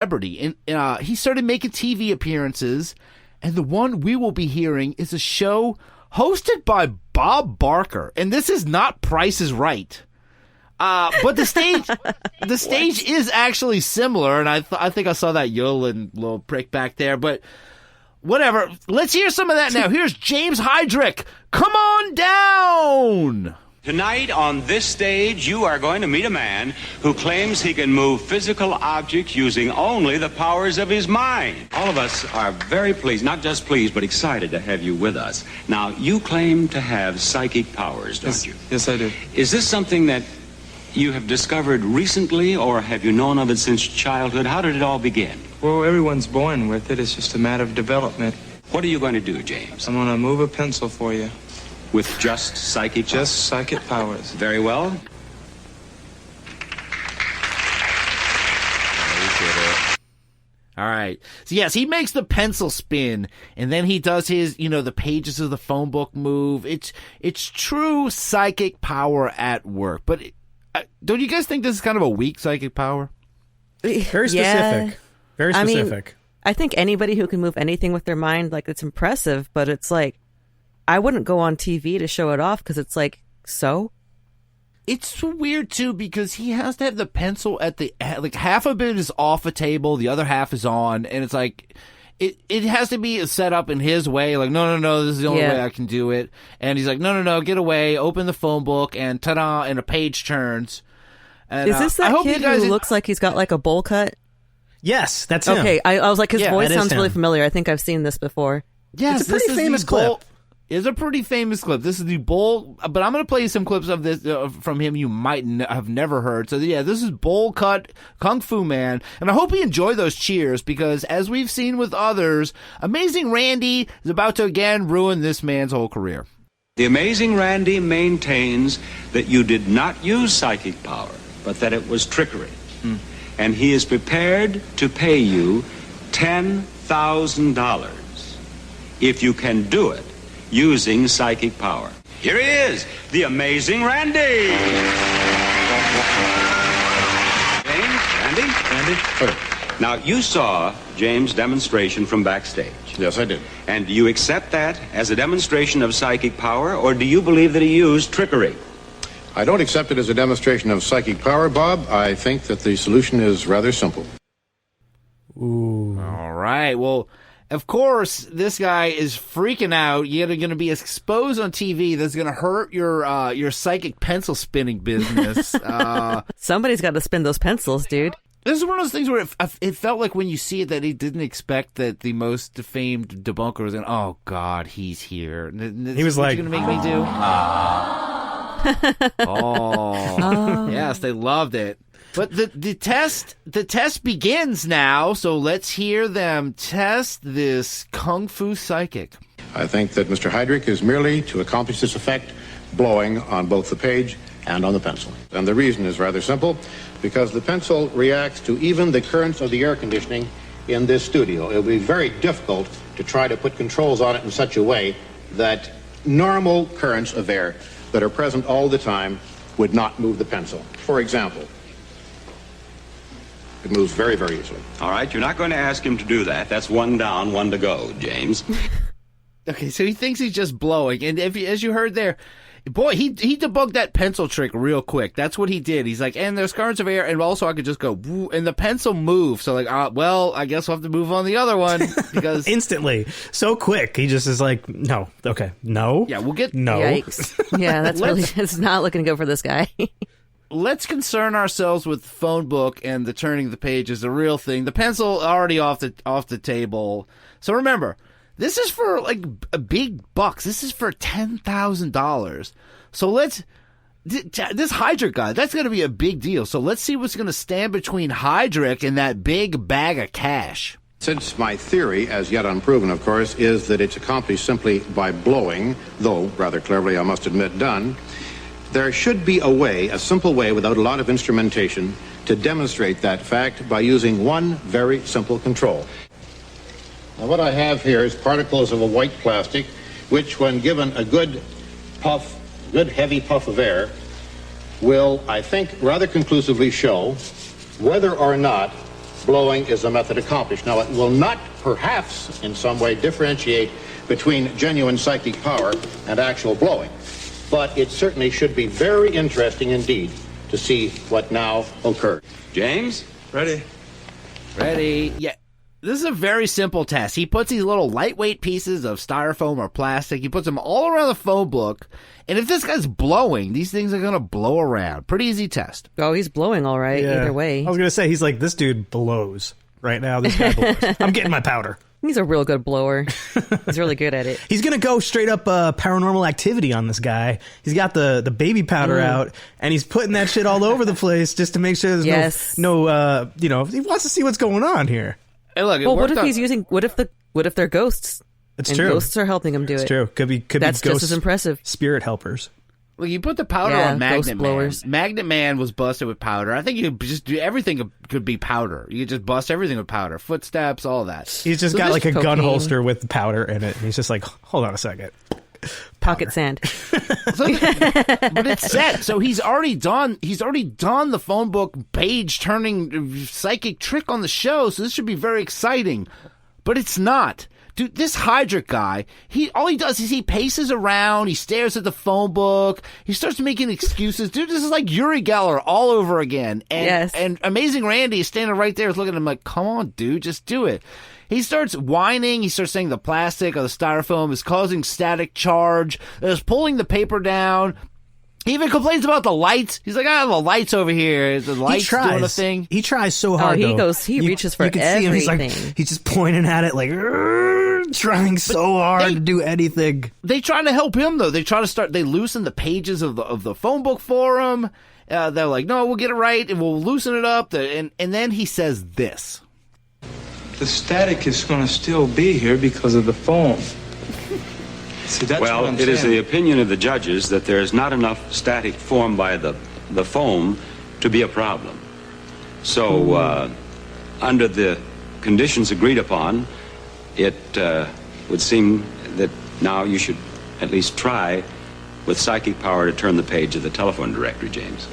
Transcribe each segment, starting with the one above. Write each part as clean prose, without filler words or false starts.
celebrity, and he started making TV appearances, and the one we will be hearing is a show hosted by Bob Barker, and this is not Price is Right. But the stage is actually similar, and I think I saw that yodeling little prick back there, but whatever. Let's hear some of that now. Here's James Heydrich. Come on down! Tonight on this stage, you are going to meet a man who claims he can move physical objects using only the powers of his mind. All of us are very pleased, not just pleased, but excited to have you with us. Now, you claim to have psychic powers, don't you? Yes, I do. Is this something that you have discovered recently, or have you known of it since childhood? How did it all begin? Well, everyone's born with it. It's just a matter of development. What are you going to do, James? I'm going to move a pencil for you. With just psychic powers? Just psychic powers. Very well. All right. So, yes, he makes the pencil spin, and then he does his, the pages of the phone book move. It's true psychic power at work. But don't you guys think this is kind of a weak psychic power? Very specific. Yeah. Very specific. I think anybody who can move anything with their mind, it's impressive, but it's I wouldn't go on TV to show it off because it's so? It's weird, too, because he has to have the pencil at the... half of it is off a table, the other half is on, and it's it has to be set up in his way. No, this is the only way I can do it. And he's no, get away, open the phone book, and ta-da, and a page turns. And, is this that kid who looks like he's got, a bowl cut? Yes, that's him. Okay, I was his voice sounds really familiar. I think I've seen this before. Yes, it's a pretty famous clip. It's a pretty famous clip. This is the bowl, but I'm going to play you some clips of this from him you might have never heard. So, yeah, this is Bowl Cut Kung Fu Man, and I hope you enjoy those cheers because, as we've seen with others, Amazing Randi is about to again ruin this man's whole career. The Amazing Randi maintains that you did not use psychic power, but that it was trickery. And he is prepared to pay you $10,000 if you can do it using psychic power. Here he is, the Amazing Randi. James, Randy? Now, you saw James' demonstration from backstage. Yes, I did. And do you accept that as a demonstration of psychic power, or do you believe that he used trickery? I don't accept it as a demonstration of psychic power, Bob. I think that the solution is rather simple. Ooh. All right. Well, of course, this guy is freaking out. You're going to be exposed on TV. That's going to hurt your psychic pencil spinning business. Somebody's got to spin those pencils, dude. This is one of those things where it felt like when you see it that he didn't expect that the most defamed debunker was going, oh, God, he's here. He was like, going to make me do? Oh. Yes, they loved it. But the test begins now, so let's hear them test this Kung Fu psychic. I think that Mr. Heydrich is merely to accomplish this effect blowing on both the page and on the pencil. And the reason is rather simple, because the pencil reacts to even the currents of the air conditioning in this studio. It will be very difficult to try to put controls on it in such a way that normal currents of air that are present all the time would not move the pencil. For example, it moves very, very easily. All right, you're not going to ask him to do that. That's one down, one to go, James. Okay, so he thinks he's just blowing. And as you heard there, boy, he debunked that pencil trick real quick. That's what he did. He's and there's currents of air, and also I could just go, woo, and the pencil moves. So well, I guess we'll have to move on the other one. Because instantly. So quick. He just is no. Okay, no. Yeah, we'll get... No. Yikes. Yeah, that's really... It's not looking good for this guy. Let's concern ourselves with the phone book and the turning of the page is the real thing. The pencil already off the table. So remember, this is for a big bucks. This is for $10,000. So this Heydrich guy, that's going to be a big deal. So let's see what's going to stand between Heydrich and that big bag of cash. Since my theory, as yet unproven, of course, is that it's accomplished simply by blowing, though rather cleverly, I must admit, done, there should be a simple way, without a lot of instrumentation, to demonstrate that fact by using one very simple control. Now, what I have here is particles of a white plastic, which, when given a good heavy puff of air, will, I think, rather conclusively show whether or not blowing is the method accomplished. Now, it will not, perhaps, in some way differentiate between genuine psychic power and actual blowing, but it certainly should be very interesting indeed to see what now occurs. James? Ready? Ready? Yeah. This is a very simple test. He puts these little lightweight pieces of styrofoam or plastic. He puts them all around the phone book. And if this guy's blowing, these things are going to blow around. Pretty easy test. Oh, he's blowing all right, either way. I was going to say, he's like, this dude blows right now. This guy blows. I'm getting my powder. He's a real good blower. He's really good at it. He's going to go straight up paranormal activity on this guy. He's got the baby powder out, and he's putting that shit all over the place just to make sure there's no he wants to see what's going on here. Hey, look, well, what if he's using? What if they're ghosts? It's and true. Ghosts are helping him do it. It's true. Could be That's ghost just as impressive. Spirit helpers. Well, you put the powder Yeah, on ghost Magnet blowers. Man. Magnet Man was busted with powder. I think you could just do everything could be powder. You could just bust everything with powder. Footsteps, all that. He's just got this like a gun cocaine. holster with powder in it. And he's just like, hold on a second. Pocket sand. But it's set. So he's already done the phone book page turning psychic trick on the show. So this should be very exciting. But it's not. Dude, this Hydric guy, all he does is he paces around, he stares at the phone book, he starts making excuses. Dude, this is like Uri Geller all over again. And, Yes. And Amazing Randy is standing right there looking at him like, come on, dude, just do it. He starts whining. He starts saying the plastic or the styrofoam is causing static charge. It's pulling the paper down. He even complains about the lights. He's like, the lights over here. The lights doing a thing. He tries so hard. he though. goes. He reaches for you can see him. He's like, everything. he's just pointing at it, like trying so hard to do anything. They try to help him though. They loosen the pages of the phone book for him. They're like, no, we'll get it right and we'll loosen it up. And then he says this. The static is going to still be here because of the foam. See, that's what I'm Well, it is saying. the opinion of the judges that there is not enough static formed by the foam to be a problem. So, under the conditions agreed upon, it would seem that now you should at least try with psychic power to turn the page of the telephone directory, James.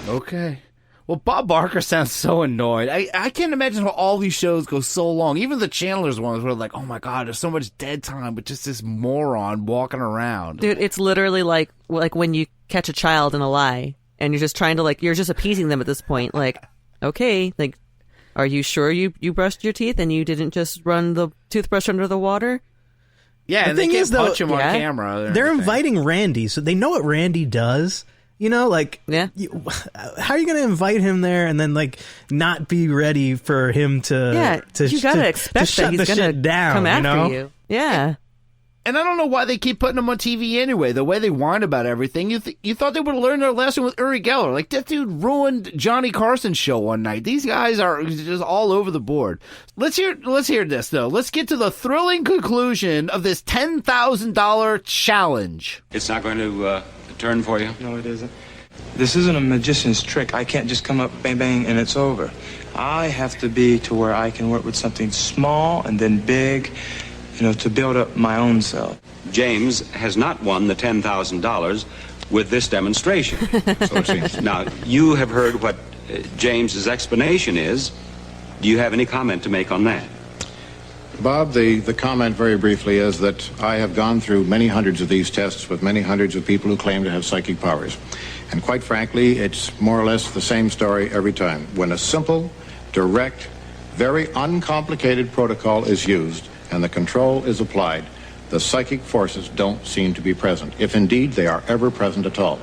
Okay. Well, Bob Barker sounds so annoyed. I can't imagine how all these shows go so long. Even the Chandler's ones were like, oh my God, there's so much dead time with just this moron walking around. Dude, it's literally like when you catch a child in a lie and you're just trying to you're just appeasing them at this point. Like, okay, like, are you sure you brushed your teeth and you didn't just run the toothbrush under the water? Yeah, The and they thing can't is, though, punch him on yeah, camera. or They're anything. inviting Randy, so they know what Randy does. You know, like, Yeah. How are you going to invite him there and then not be ready for him to? You gotta expect shut that the he's gonna shit down, come after you know? you. Yeah. And I don't know why they keep putting him on TV anyway. The way they whine about everything, you thought they would have learned their lesson with Uri Geller. Like, that dude ruined Johnny Carson's show one night. These guys are just all over the board. Let's hear this though. Let's get to the thrilling conclusion of this $10,000 challenge. It's not going to turn for you? No, it isn't. This isn't a magician's trick. I can't just come up, bang, bang, and it's over. I have to be to where I can work with something small and then big, to build up my own self. James has not won the $10,000 with this demonstration. So it seems. Now, you have heard what James's explanation is. Do you have any comment to make on that? Bob, the comment very briefly is that I have gone through many hundreds of these tests with many hundreds of people who claim to have psychic powers. And quite frankly, it's more or less the same story every time. When a simple, direct, very uncomplicated protocol is used and the control is applied, the psychic forces don't seem to be present, if indeed they are ever present at all.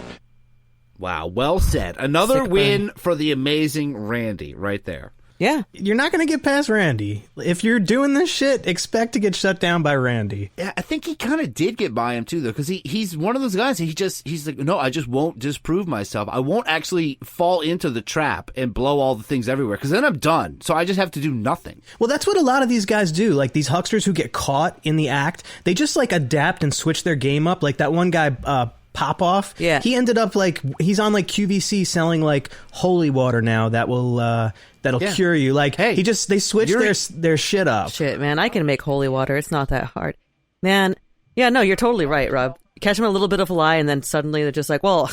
Wow, well said. Another Sick win for the Amazing Randy right there. Yeah. You're not going to get past Randy. If you're doing this shit, expect to get shut down by Randy. Yeah, I think he kind of did get by him too, though, because he's one of those guys. He's like, no, I just won't disprove myself. I won't actually fall into the trap and blow all the things everywhere, because then I'm done. So I just have to do nothing. Well, that's what a lot of these guys do. Like these hucksters who get caught in the act, they just adapt and switch their game up. Like that one guy, Pop Off. Yeah. He ended up he's on QVC selling holy water now that will that'll cure you. Hey, they switched their shit up. Shit, man, I can make holy water. It's not that hard. Man, yeah, no, you're totally right, Rob. Catch them a little bit of a lie, and then suddenly they're just like, well,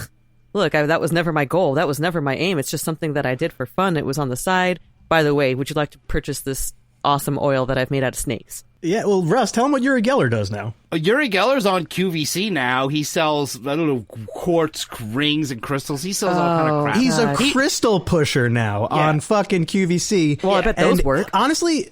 look, that was never my goal. That was never my aim. It's just something that I did for fun. It was on the side. by the way, would you like to purchase this awesome oil that I've made out of snakes? Yeah, well, Russ, tell him what Uri Geller does now. Uri Geller's on QVC now. He sells, I don't know, quartz rings and crystals. He sells all kind of crap. He's a crystal pusher now on fucking QVC. Well, I bet those work. Honestly,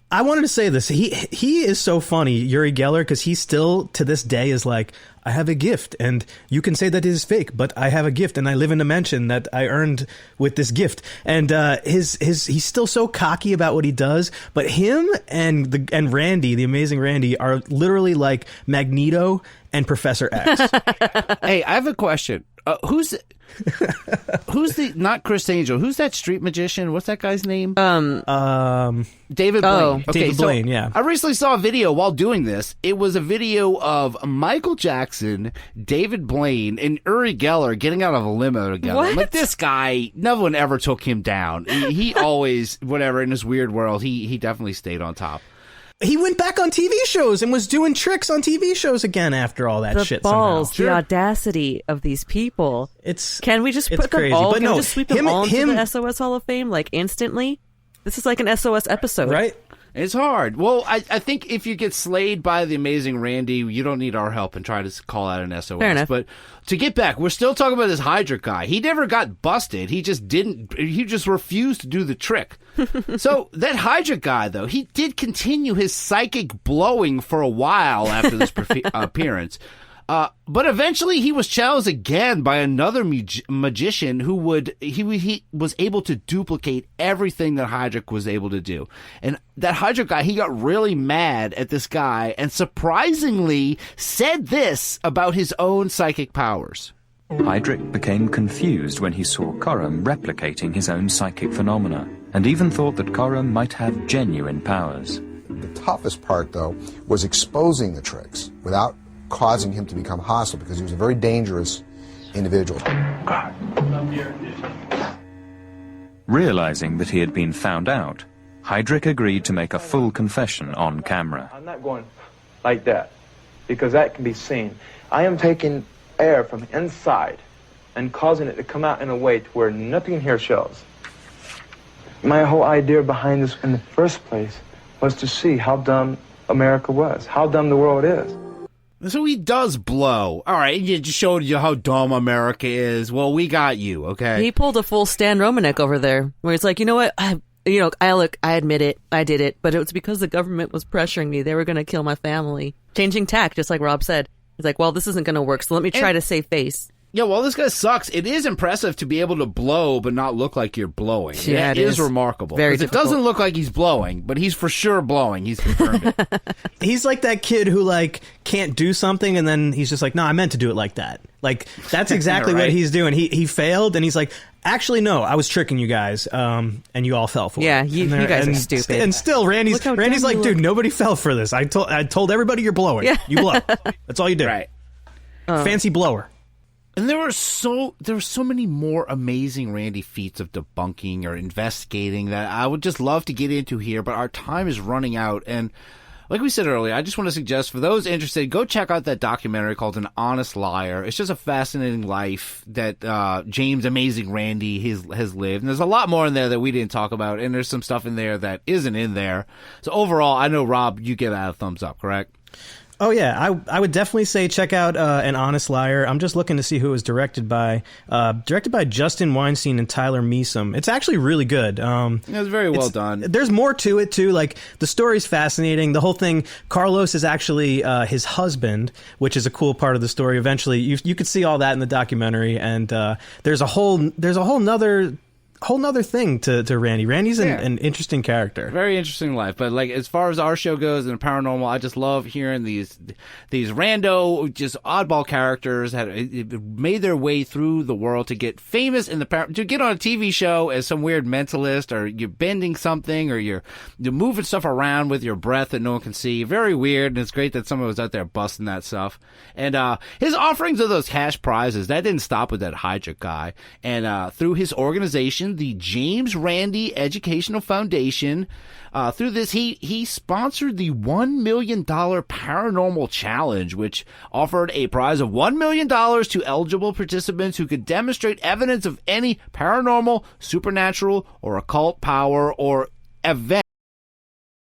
I wanted to say this. He is so funny, Uri Geller, because he still, to this day, is like, I have a gift, and you can say that it is fake, but I have a gift, and I live in a mansion that I earned with this gift. And he's still so cocky about what he does, but him and Randy, the Amazing Randi, are literally like Magneto and Professor X. Hey, I have a question. Who's the not Chris Angel? Who's that street magician? What's that guy's name? David Blaine. Okay, David Blaine. Yeah. I recently saw a video while doing this. It was a video of Michael Jackson, David Blaine, and Uri Geller getting out of a limo together. What? Like, this guy, no one ever took him down. He always, whatever, in his weird world, he definitely stayed on top. He went back on TV shows and was doing tricks on TV shows again after all that shit. The balls, somehow. the audacity of these people. Can we just put them crazy. all? But can no, we just sweep them all into the SOS Hall of Fame like instantly? This is like an SOS episode, right? It's hard. Well, I think if you get slayed by the Amazing Randi, you don't need our help and try to call out an SOS. Fair enough. But to get back, we're still talking about this Hydra guy. He never got busted. He just refused to do the trick. So that Hydra guy, though, he did continue his psychic blowing for a while after this appearance. But eventually he was challenged again by another magician who he was able to duplicate everything that Hydra was able to do. And that Hydra guy, he got really mad at this guy and surprisingly said this about his own psychic powers. Hydrick became confused when he saw Coram replicating his own psychic phenomena, and even thought that Coram might have genuine powers. The toughest part, though, was exposing the tricks without causing him to become hostile, because he was a very dangerous individual. Realizing that he had been found out, Hydrick agreed to make a full confession on camera. I'm not going like that, because that can be seen. I am taking air from inside and causing it to come out in a way to where nothing here shows. My whole idea behind this in the first place was to see how dumb America was, how dumb the world is. So he does blow. All right, you just showed you how dumb America is. Well, we got you, okay? He pulled a full Stan Romanek over there, where it's like, you know what? I admit it. I did it, but it was because the government was pressuring me. They were going to kill my family. Changing tack, just like Rob said. He's like, well, this isn't going to work, so let me try to save face. Yeah, well, this guy sucks. It is impressive to be able to blow but not look like you're blowing. Yeah, it is remarkable. Very difficult. It doesn't look like he's blowing, but he's for sure blowing. He's confirmed it. He's like that kid who like can't do something and then he's just like, no, I meant to do it like that. Like, that's exactly right. what he's doing. He failed and he's like, actually, no, I was tricking you guys, and you all fell for it. Yeah, you guys are stupid. And still, Randy's like, dude, nobody fell for this. I told everybody you're blowing. Yeah. You blow. That's all you do. Right. Fancy blower. And there were so many more amazing Randi feats of debunking or investigating that I would just love to get into here, but our time is running out. And like we said earlier, I just want to suggest for those interested, go check out that documentary called An Honest Liar. It's just a fascinating life that James Amazing Randi has lived. And there's a lot more in there that we didn't talk about, and there's some stuff in there that isn't in there. So overall, I know, Rob, you give that a thumbs up, correct? Oh, yeah. I would definitely say check out An Honest Liar. I'm just looking to see who it was directed by. Directed by Justin Weinstein and Tyler Measom. It's actually really good. It was very well done. There's more to it, too. Like, the story's fascinating. The whole thing, Carlos is actually his husband, which is a cool part of the story. Eventually, you could see all that in the documentary. And there's a whole nother thing to Randi. Randy's an interesting character. Very interesting life. But like, as far as our show goes and Paranormal, I just love hearing these rando, just oddball characters that made their way through the world to get famous to get on a TV show as some weird mentalist, or you're bending something, or you're moving stuff around with your breath that no one can see. Very weird, and it's great that someone was out there busting that stuff. And his offerings of those cash prizes, that didn't stop with that Hydra guy. And through his organization, organization, the James Randi Educational Foundation. Through this, he sponsored the $1 million Paranormal Challenge, which offered a prize of $1 million to eligible participants who could demonstrate evidence of any paranormal, supernatural, or occult power or event